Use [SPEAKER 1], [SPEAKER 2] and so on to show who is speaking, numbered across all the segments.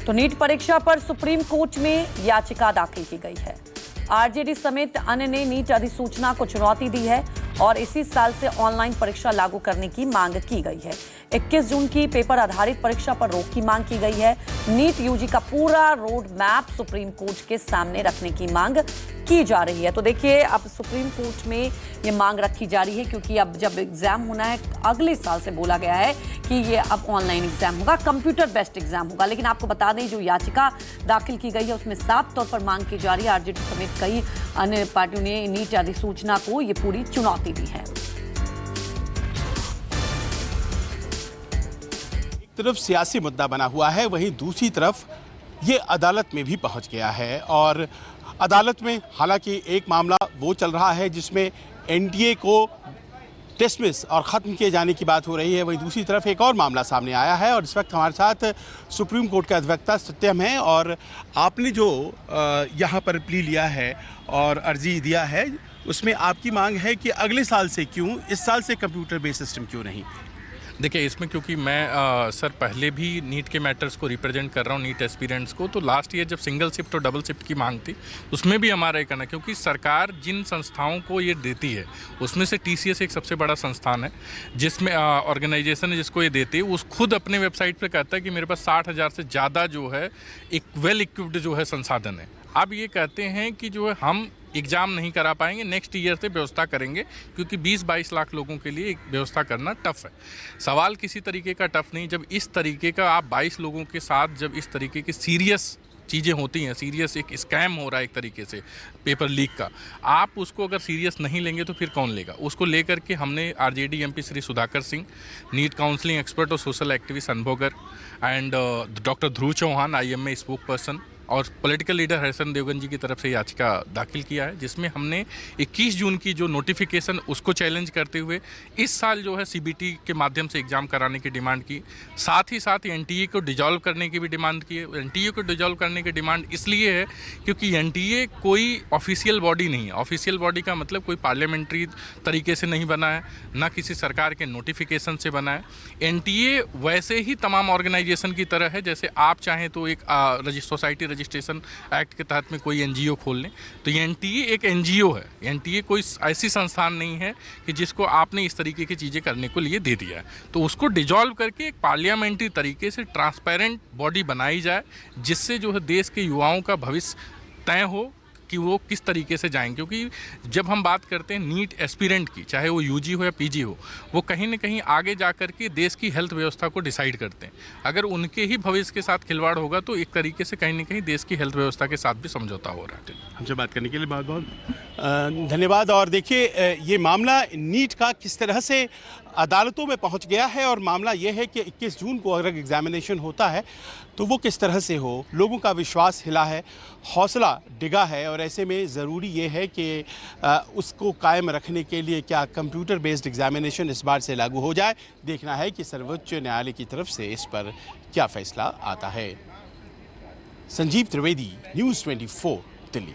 [SPEAKER 1] तो नीट परीक्षा पर सुप्रीम कोर्ट में याचिका दाखिल की गई है। आरजेडी समेत अन्य ने नीट अधिसूचना को चुनौती दी है और इसी साल से ऑनलाइन परीक्षा लागू करने की मांग की गई है। 21 जून की पेपर आधारित परीक्षा पर रोक की मांग की गई है। नीट यूजी का पूरा रोड मैप सुप्रीम कोर्ट के सामने रखने की मांग की जा रही है। तो देखिए, अब सुप्रीम कोर्ट में ये मांग रखी जा रही है क्योंकि अब जब एग्जाम होना है अगले साल से बोला गया है कि ये अब ऑनलाइन एग्जाम होगा, कंप्यूटर बेस्ड एग्जाम होगा। लेकिन आपको बता दें, जो याचिका दाखिल की गई है उसमें साफ तौर पर मांग की जा रही है। आरजेडी समेत कई अन्य पार्टियों ने नीट अधिसूचना को ये पूरी चुनौती दी है।
[SPEAKER 2] एक तरफ सियासी मुद्दा बना हुआ है, वहीं दूसरी तरफ ये अदालत में भी पहुंच गया है। और अदालत में हालांकि एक मामला वो चल रहा है जिसमें एनटीए को डिसमिस और ख़त्म किए जाने की बात हो रही है, वहीं दूसरी तरफ एक और मामला सामने आया है। और इस वक्त हमारे साथ सुप्रीम कोर्ट के अधिवक्ता सत्यम हैं। और आपने जो यहाँ पर प्ली लिया है और अर्जी दिया है, उसमें आपकी मांग है कि अगले साल से क्यों, इस साल से कंप्यूटर बेस्ड सिस्टम क्यों नहीं?
[SPEAKER 3] देखिए, इसमें क्योंकि मैं सर पहले भी नीट के मैटर्स को रिप्रेजेंट कर रहा हूँ, नीट एस्पिरेंट्स को, तो लास्ट ईयर जब सिंगल शिफ्ट और डबल शिफ्ट की मांग थी उसमें भी हमारा ये कहना, क्योंकि सरकार जिन संस्थाओं को ये देती है उसमें से टीसीएस एक सबसे बड़ा संस्थान है जिसमें ऑर्गेनाइजेशन है जिसको ये देती है, उस खुद अपने वेबसाइट पर कहता है कि मेरे पास 60,000 से ज़्यादा जो है एक वेल इक्विप्ड जो है संसाधन है। अब ये कहते हैं कि जो है हम एग्ज़ाम नहीं करा पाएंगे, नेक्स्ट ईयर से व्यवस्था करेंगे, क्योंकि 20-22 लाख लोगों के लिए एक व्यवस्था करना टफ है। सवाल किसी तरीके का टफ नहीं, जब इस तरीके का आप 22 लोगों के साथ जब इस तरीके की सीरियस चीज़ें होती हैं, सीरियस एक स्कैम हो रहा है एक तरीके से पेपर लीक का, आप उसको अगर सीरियस नहीं लेंगे तो फिर कौन लेगा? उसको लेकर के हमने RJD MP Shri Sudhakar Singh, NEET counselling expert और social activist Anubhavkar and doctor Dhruv Chauhan IMA spokesperson और पॉलिटिकल लीडर हरिशन देवगन जी की तरफ से याचिका दाखिल किया है, जिसमें हमने 21 जून की जो नोटिफिकेशन उसको चैलेंज करते हुए इस साल जो है सीबीटी के माध्यम से एग्ज़ाम कराने की डिमांड की। साथ ही साथ एनटीए को डिजॉल्व करने की भी डिमांड की है। एनटीए को डिजॉल्व करने की डिमांड इसलिए है क्योंकि एनटीए कोई ऑफिशियल बॉडी नहीं है। ऑफिशियल बॉडी का मतलब कोई पार्लियामेंट्री तरीके से नहीं बना है, ना किसी सरकार के नोटिफिकेशन से बना है। एनटीए वैसे ही तमाम ऑर्गेनाइजेशन की तरह है, जैसे आप चाहें तो एक सोसाइटी रजिस्ट्रेशन एक्ट के तहत में कोई एनजीओ खोल लें, तो एनटीए एक एनजीओ है। एनटीए कोई ऐसी संस्थान नहीं है कि जिसको आपने इस तरीके की चीज़ें करने को लिए दे दिया है। तो उसको डिजॉल्व करके एक पार्लियामेंट्री तरीके से ट्रांसपेरेंट बॉडी बनाई जाए, जिससे जो है देश के युवाओं का भविष्य तय हो कि वो किस तरीके से जाएंगे। क्योंकि जब हम बात करते हैं नीट एस्पिरेंट की, चाहे वो यूजी हो या पीजी हो, वो कहीं ना कहीं आगे जा कर के देश की हेल्थ व्यवस्था को डिसाइड करते हैं। अगर उनके ही भविष्य के साथ खिलवाड़ होगा तो एक तरीके से कहीं ना कहीं देश की हेल्थ व्यवस्था के साथ भी समझौता हो रहा है।
[SPEAKER 2] हमसे बात करने के लिए बहुत बहुत धन्यवाद। और देखिए, ये मामला नीट का किस तरह से अदालतों में पहुंच गया है, और मामला ये है कि 21 जून को अगर एग्जामिनेशन होता है तो वो किस तरह से हो। लोगों का विश्वास हिला है, हौसला डिगा है, और ऐसे में ज़रूरी ये है कि उसको कायम रखने के लिए क्या कंप्यूटर बेस्ड एग्जामिनेशन इस बार से लागू हो जाए। देखना है कि सर्वोच्च न्यायालय की तरफ से इस पर क्या फैसला आता है। संजीव त्रिवेदी, न्यूज़ 24, दिल्ली।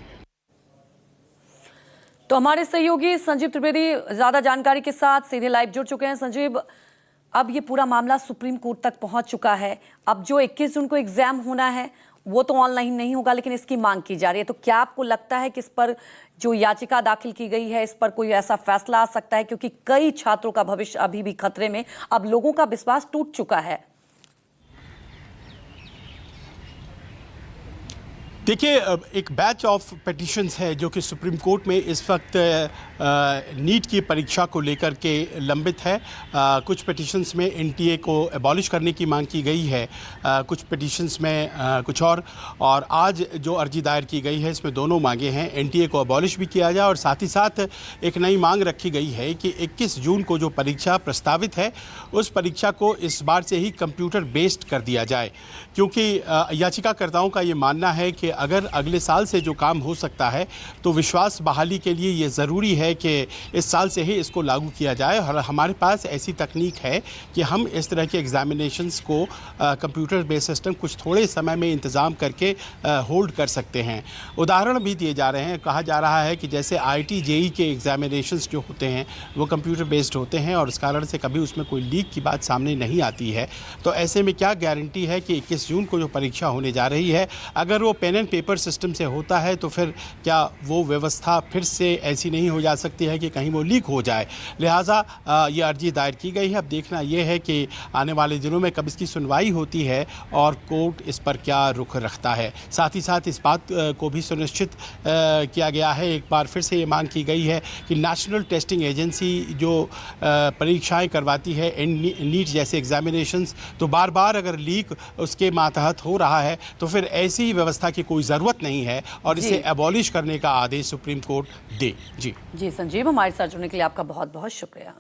[SPEAKER 1] तो हमारे सहयोगी संजीव त्रिवेदी ज्यादा जानकारी के साथ सीधे लाइव जुड़ चुके हैं। संजीव, अब ये पूरा मामला सुप्रीम कोर्ट तक पहुंच चुका है। अब जो 21 जून को एग्जाम होना है वो तो ऑनलाइन नहीं होगा, लेकिन इसकी मांग की जा रही है। तो क्या आपको लगता है कि इस पर जो याचिका दाखिल की गई है, इस पर कोई ऐसा फैसला आ सकता है? क्योंकि कई छात्रों का भविष्य अभी भी खतरे में, अब लोगों का विश्वास टूट चुका है।
[SPEAKER 2] देखिए, एक बैच ऑफ पिटिशंस है जो कि सुप्रीम कोर्ट में इस वक्त नीट की परीक्षा को लेकर के लंबित है। कुछ पिटिशंस में एनटीए को एबॉलिश करने की मांग की गई है, कुछ पिटिशंस में कुछ और आज जो अर्जी दायर की गई है इसमें दोनों मांगे हैं, एनटीए को एबॉलिश भी किया जाए और साथ ही साथ एक नई मांग रखी गई है कि 21 जून को जो परीक्षा प्रस्तावित है उस परीक्षा को इस बार से ही कंप्यूटर बेस्ड कर दिया जाए। क्योंकि याचिकाकर्ताओं का ये मानना है कि अगर अगले साल से जो काम हो सकता है तो विश्वास बहाली के लिए ये ज़रूरी है कि इस साल से ही इसको लागू किया जाए। और हमारे पास ऐसी तकनीक है कि हम इस तरह के एग्जामिनेशंस को कंप्यूटर बेस्ड सिस्टम कुछ थोड़े समय में इंतज़ाम करके होल्ड कर सकते हैं। उदाहरण भी दिए जा रहे हैं, कहा जा रहा है कि जैसे IIT JEE के एग्जामिनेशंस जो होते हैं वो कंप्यूटर बेस्ड होते हैं और इस कारण से कभी उसमें कोई लीक की बात सामने नहीं आती है। तो ऐसे में क्या गारंटी है कि 21 जून को जो परीक्षा होने जा रही है, अगर वो पेन एंड पेपर सिस्टम से होता है तो फिर क्या वो व्यवस्था फिर से ऐसी नहीं हो जा सकती है कि कहीं वो लीक हो जाए। लिहाजा ये अर्जी दायर की गई है। अब देखना ये है कि आने वाले दिनों में कब इसकी सुनवाई होती है और कोर्ट इस पर क्या रुख रखता है। साथ ही साथ इस बात को भी सुनिश्चित किया गया है, एक बार फिर से ये मांग की गई है कि नेशनल टेस्टिंग एजेंसी जो परीक्षाएं करवाती है नीट जैसे एग्जामिनेशंस, तो बार बार अगर लीक उसके मातहत हो रहा है तो फिर ऐसी व्यवस्था की कोई ज़रूरत नहीं है और इसे एबॉलिश करने का आदेश सुप्रीम कोर्ट दे। जी
[SPEAKER 1] संजीव, हमारे साथ जुड़ने के लिए आपका बहुत बहुत शुक्रिया।